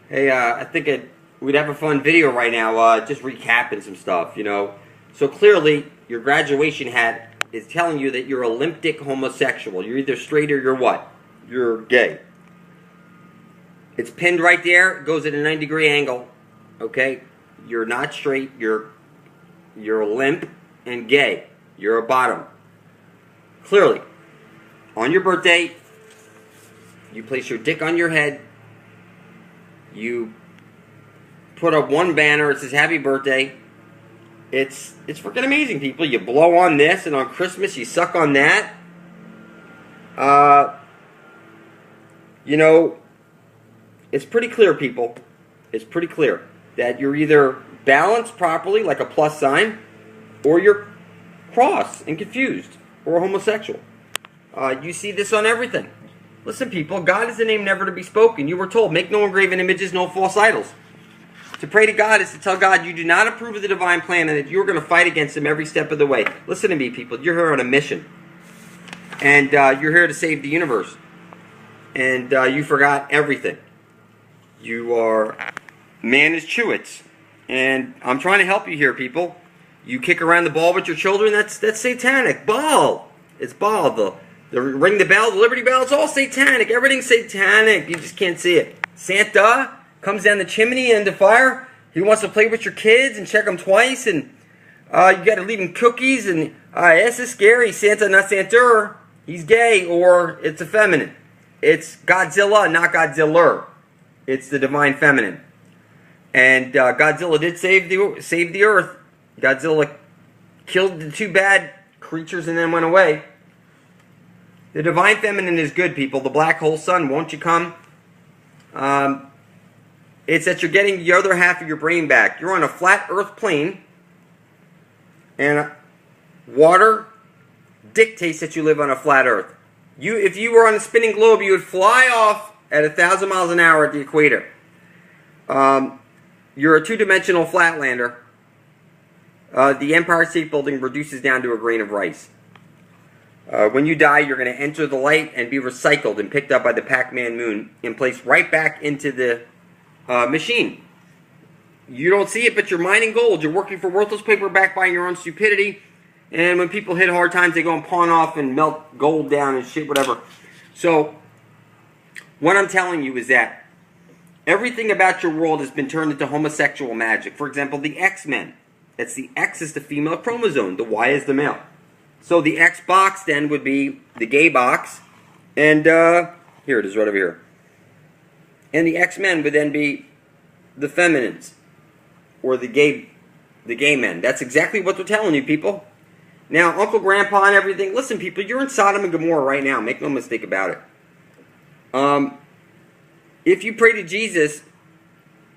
Hey, I think we'd have a fun video right now, just recapping some stuff, So clearly, your graduation hat is telling you that you're a limp-dick homosexual. You're either straight or you're what? You're gay. It's pinned right there. It goes at a 90-degree angle. Okay? You're not straight. You're limp and gay. You're a bottom. Clearly, on your birthday, you place your dick on your head. You put up one banner. It says "Happy Birthday." It's freaking amazing, people. You blow on this, and on Christmas you suck on that. It's pretty clear, people. It's pretty clear that you're either balanced properly, like a plus sign, or you're cross and confused, or homosexual. You see this on everything. Listen, people, God is a name never to be spoken. You were told, make no engraven images, no false idols. To pray to God is to tell God you do not approve of the divine plan and that you're going to fight against him every step of the way. Listen to me, people. You're here on a mission. And you're here to save the universe. And you forgot everything. You are man is Chewits. And I'm trying to help you here, people. You kick around the ball with your children, that's satanic. Ball. It's ball. The ring the bell, the Liberty Bell, it's all satanic. Everything's satanic. You just can't see it. Santa comes down the chimney and the fire. He wants to play with your kids and check them twice. And you got to leave him cookies. And this is scary. Santa, not Santa. He's gay or it's effeminate. It's Godzilla, not Godzilla. It's the divine feminine. And Godzilla did save the earth. Godzilla killed the two bad creatures and then went away. The divine feminine is good, people. The black hole sun, won't you come? It's that you're getting the other half of your brain back. You're on a flat earth plane, and water dictates that you live on a flat earth. If you were on a spinning globe, you would fly off at 1,000 miles an hour at the equator. You're a two-dimensional flatlander. The Empire State Building reduces down to a grain of rice. When you die, you're going to enter the light and be recycled and picked up by the Pac-Man moon and placed right back into the machine. You don't see it, but you're mining gold. You're working for worthless paper backed by your own stupidity. And when people hit hard times, they go and pawn off and melt gold down and shit, whatever. So, what I'm telling you is that everything about your world has been turned into homosexual magic. For example, the X-Men. That's the X is the female chromosome. The Y is the male. So the X box then would be the gay box. And here it is right over here. And the X-Men would then be the feminines. Or the gay men. That's exactly what they're telling you, people. Now, Uncle Grandpa and everything. Listen, people, you're in Sodom and Gomorrah right now. Make no mistake about it. If you pray to Jesus,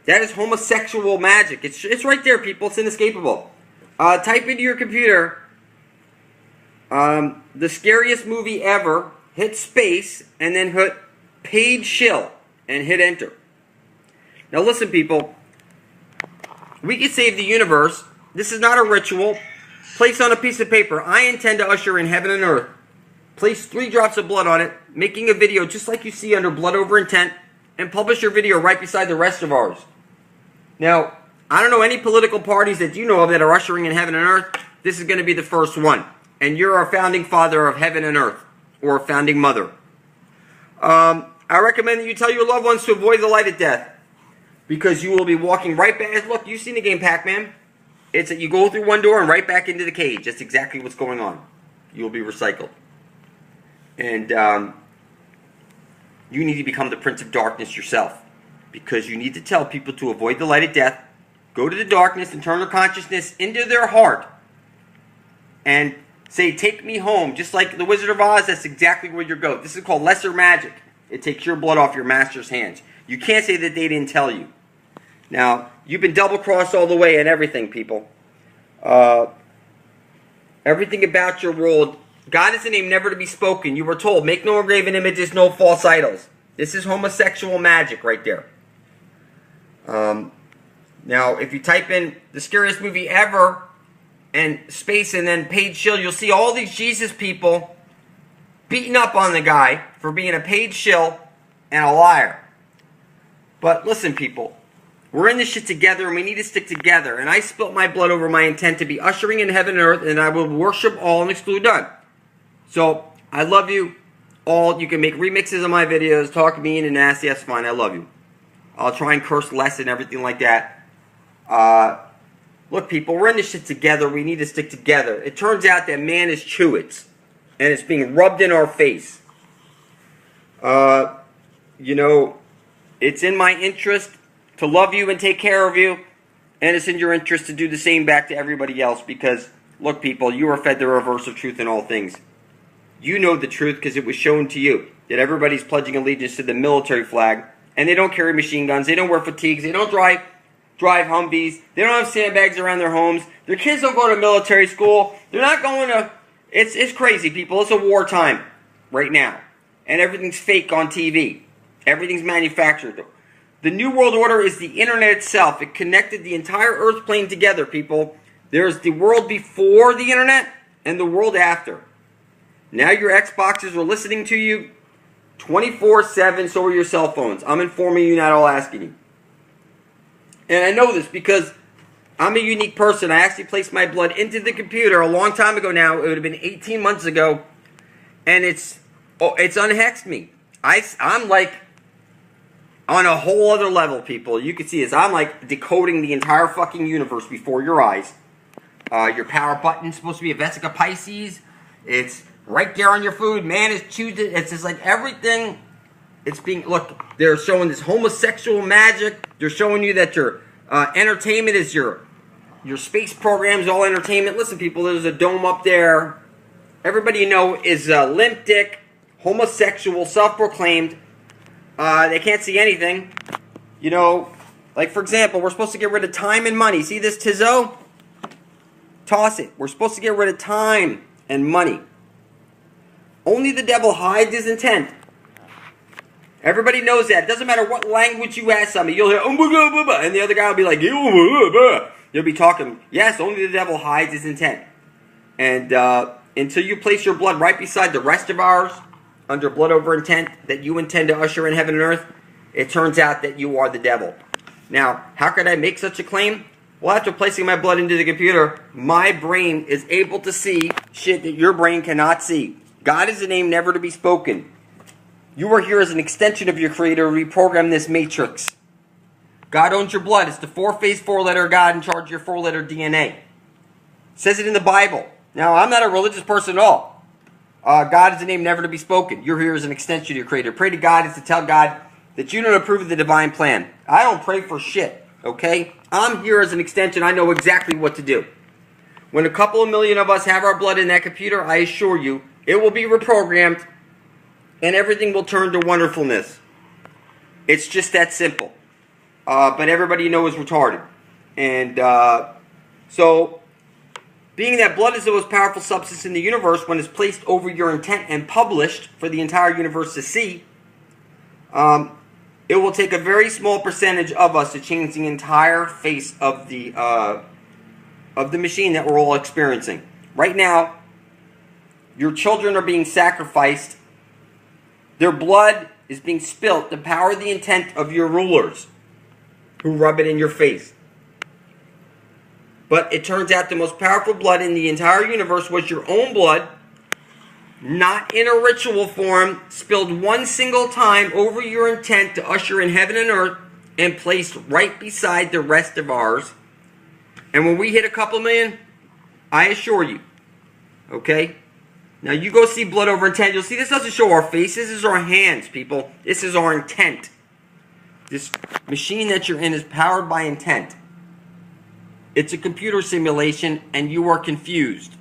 that is homosexual magic. It's right there, people. It's inescapable. Type into your computer... the scariest movie ever, hit space, and then hit paid shill, and hit enter. Now listen, people, we can save the universe. This is not a ritual. Place on a piece of paper, I intend to usher in heaven and earth. Place 3 drops of blood on it, making a video just like you see under Blood Over Intent, and publish your video right beside the rest of ours. Now, I don't know any political parties that you know of that are ushering in heaven and earth. This is going to be the first one. And you're our founding father of heaven and earth, or a founding mother. I recommend that you tell your loved ones to avoid the light of death, because you will be walking right back. Look, you've seen the game Pac-Man. It's that you go through one door and right back into the cage. That's exactly what's going on. You will be recycled. And you need to become the Prince of Darkness yourself, because you need to tell people to avoid the light of death, go to the darkness and turn their consciousness into their heart, and say, take me home. Just like the Wizard of Oz, that's exactly where you go. This is called lesser magic. It takes your blood off your master's hands. You can't say that they didn't tell you. Now, you've been double-crossed all the way and everything, people. Everything about your world, God is a name never to be spoken. You were told, make no engraven images, no false idols. This is homosexual magic right there. Now, if you type in the scariest movie ever, and space and then paid shill, you'll see all these Jesus people beating up on the guy for being a paid shill and a liar. But listen, people, we're in this shit together, and we need to stick together. And I spilt my blood over my intent to be ushering in heaven and earth, and I will worship all and exclude none. So, I love you all. You can make remixes of my videos, talk mean and nasty, that's fine, I love you. I'll try and curse less and everything like that. Look, people, we're in this shit together. We need to stick together. It turns out that man is Chewits, and it's being rubbed in our face. You know, it's in my interest to love you and take care of you, and it's in your interest to do the same back to everybody else because, look, people, you are fed the reverse of truth in all things. You know the truth because it was shown to you that everybody's pledging allegiance to the military flag, and they don't carry machine guns, they don't wear fatigues, they don't drive Humvees, they don't have sandbags around their homes, their kids don't go to military school, they're not going to... It's crazy, people. It's a wartime right now, and everything's fake on TV. Everything's manufactured. The New World Order is the internet itself. It connected the entire earth plane together, people. There's the world before the internet and the world after. Now your Xboxes are listening to you 24/7, so are your cell phones. I'm informing you, not all asking you. And I know this because I'm a unique person. I actually placed my blood into the computer a long time ago now. It would have been 18 months ago. And it's unhexed me. I'm like on a whole other level, people. You can see this. I'm like decoding the entire fucking universe before your eyes. Your power button's supposed to be a Vesica Pisces. It's right there on your food. Man is choosing. It's just like everything. It's being, look, they're showing this homosexual magic. They're showing you that your entertainment is your space program's all entertainment. Listen, people, there's a dome up there. Everybody you know is limp dick, homosexual, self-proclaimed. They can't see anything. You know, like, for example, we're supposed to get rid of time and money. See this Tizzo? Toss it. We're supposed to get rid of time and money. Only the devil hides his intent. Everybody knows that. It doesn't matter what language you ask somebody. You'll hear, and the other guy will be like, you'll be talking. Yes, only the devil hides his intent. And until you place your blood right beside the rest of ours, under blood over intent, that you intend to usher in heaven and earth, it turns out that you are the devil. Now, how could I make such a claim? Well, after placing my blood into the computer, my brain is able to see shit that your brain cannot see. God is a name never to be spoken. You are here as an extension of your Creator to reprogram this matrix. God owns your blood. It's the four-faced, four-letter God in charge of your four-letter DNA. It says it in the Bible. Now, I'm not a religious person at all. God is a name never to be spoken. You're here as an extension of your Creator. Pray to God is to tell God that you don't approve of the divine plan. I don't pray for shit, okay? I'm here as an extension. I know exactly what to do. When a couple of million of us have our blood in that computer, I assure you, it will be reprogrammed and everything will turn to wonderfulness. It's just that simple. But everybody you know is retarded. And so, being that blood is the most powerful substance in the universe when it's placed over your intent and published for the entire universe to see, it will take a very small percentage of us to change the entire face of the machine that we're all experiencing. Right now, your children are being sacrificed. Their blood is being spilt to power the intent of your rulers who rub it in your face. But it turns out the most powerful blood in the entire universe was your own blood, not in a ritual form, spilled one single time over your intent to usher in heaven and earth and placed right beside the rest of ours. And when we hit a couple million, I assure you, okay? Now you go see blood over intent. You'll see this doesn't show our faces. This is our hands, people. This is our intent. This machine that you're in is powered by intent. It's a computer simulation and you are confused.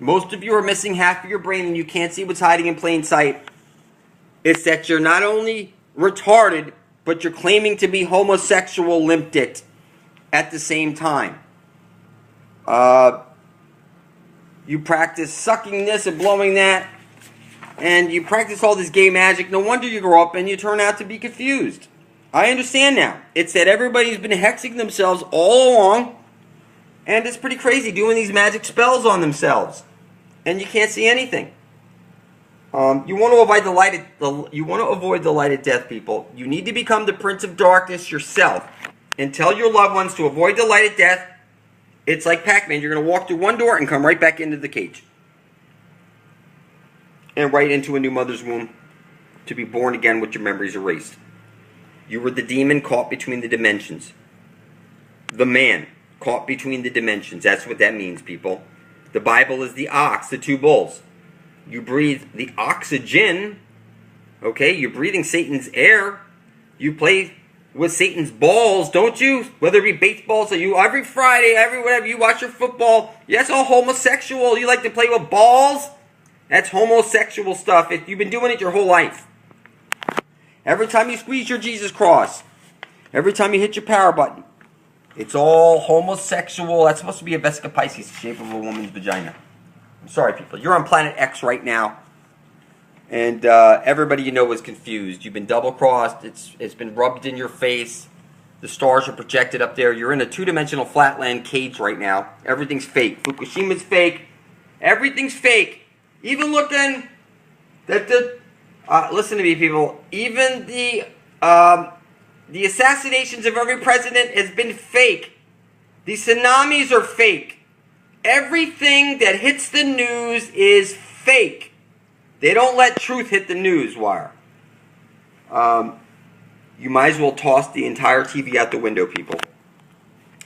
Most of you are missing half of your brain and you can't see what's hiding in plain sight. It's that you're not only retarded, but you're claiming to be homosexual limp-dicked at the same time. You practice sucking this and blowing that, and you practice all this gay magic. No wonder you grow up and you turn out to be confused. I understand now. It's that everybody's been hexing themselves all along, and it's pretty crazy doing these magic spells on themselves, and you can't see anything. You want to avoid the light of death, people. You need to become the prince of darkness yourself, and tell your loved ones to avoid the light of death. It's like Pac-Man. You're going to walk through one door and come right back into the cage, and right into a new mother's womb, to be born again with your memories erased. You were the demon caught between the dimensions. The man caught between the dimensions. That's what that means, people. The Bible is the ox, the two bulls. You breathe the oxygen. Okay, you're breathing Satan's air. You play with Satan's balls, don't you? Whether it be baseballs or you every Friday, every whatever, you watch your football. That's all homosexual. You like to play with balls? That's homosexual stuff. You've been doing it your whole life. Every time you squeeze your Jesus cross, every time you hit your power button, it's all homosexual. That's supposed to be a Vesica Pisces, the shape of a woman's vagina. I'm sorry, people. You're on planet X right now, and everybody you know is confused. You've been double-crossed. It's been rubbed in your face. The stars are projected up there. You're in a two-dimensional flatland cage right now. Everything's fake. Fukushima's fake. Everything's fake. Even looking that listen to me, people. Even the assassinations of every president has been fake. The tsunamis are fake. Everything that hits the news is fake. They don't let truth hit the news wire. You might as well toss the entire TV out the window, people.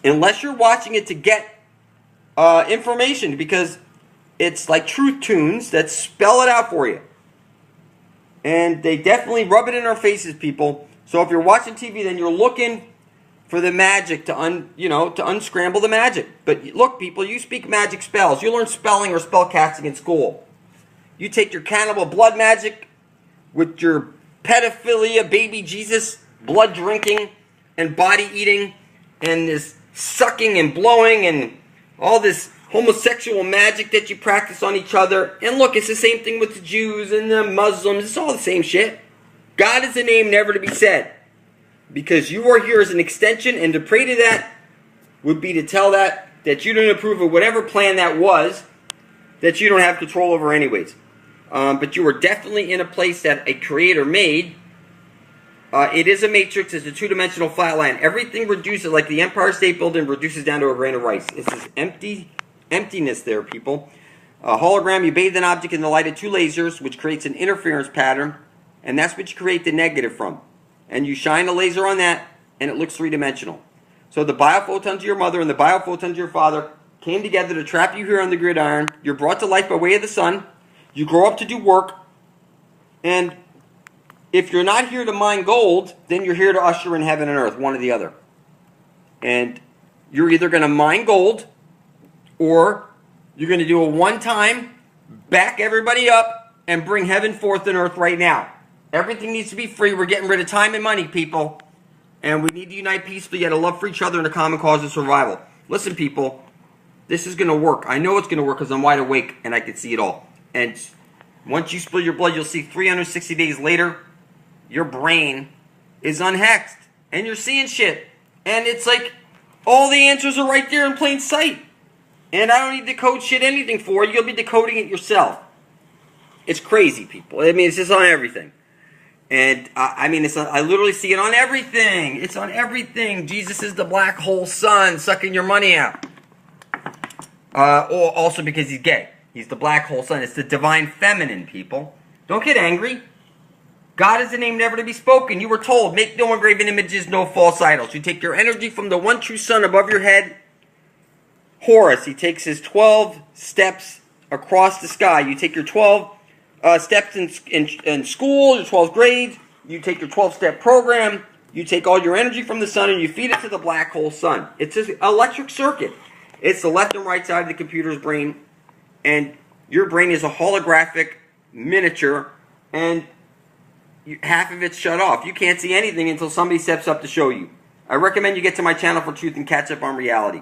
Unless you're watching it to get information, because it's like truth tunes that spell it out for you. And they definitely rub it in our faces, people. So if you're watching TV, then you're looking for the magic to unscramble the magic. But look, people, you speak magic spells. You learn spelling or spell casting in school. You take your cannibal blood magic with your pedophilia, baby Jesus, blood drinking and body eating and this sucking and blowing and all this homosexual magic that you practice on each other. And look, it's the same thing with the Jews and the Muslims. It's all the same shit. God is a name never to be said. Because you are here as an extension, and to pray to that would be to tell that you don't approve of whatever plan that was, that you don't have control over anyways. But you are definitely in a place that a creator made. It is a matrix. It's a two-dimensional flat line. Everything reduces, like the Empire State Building reduces down to a grain of rice. It's this emptiness there, people. A hologram, you bathe an object in the light of two lasers, which creates an interference pattern, and that's what you create the negative from. And you shine a laser on that, and it looks three-dimensional. So the biophotons of your mother and the biophotons of your father came together to trap you here on the gridiron. You're brought to life by way of the sun. You grow up to do work. And if you're not here to mine gold, then you're here to usher in heaven and earth, one or the other. And you're either going to mine gold, or you're going to do a one-time, back everybody up, and bring heaven forth and earth right now. Everything needs to be free. We're getting rid of time and money, people. And we need to unite peacefully, yet a love for each other and a common cause of survival. Listen, people, this is going to work. I know it's going to work because I'm wide awake and I can see it all. And once you spill your blood, you'll see 360 days later, your brain is unhexed. And you're seeing shit. And it's like, all the answers are right there in plain sight. And I don't need to code shit anything for you. You'll be decoding it yourself. It's crazy, people. I mean, it's just on everything. And, I literally see it on everything. It's on everything. Jesus is the black hole sun sucking your money out. Or also because he's gay. He's the black hole sun. It's the divine feminine, people. Don't get angry. God is a name never to be spoken. You were told, make no engraven images, no false idols. You take your energy from the one true sun above your head. Horus, he takes his 12 steps across the sky. You take your 12 steps in school, your 12th grade. You take your 12-step program. You take all your energy from the sun and you feed it to the black hole sun. It's an electric circuit. It's the left and right side of the computer's brain. And your brain is a holographic miniature. And half of it's shut off. You can't see anything until somebody steps up to show you. I recommend you get to my channel for truth and catch up on reality.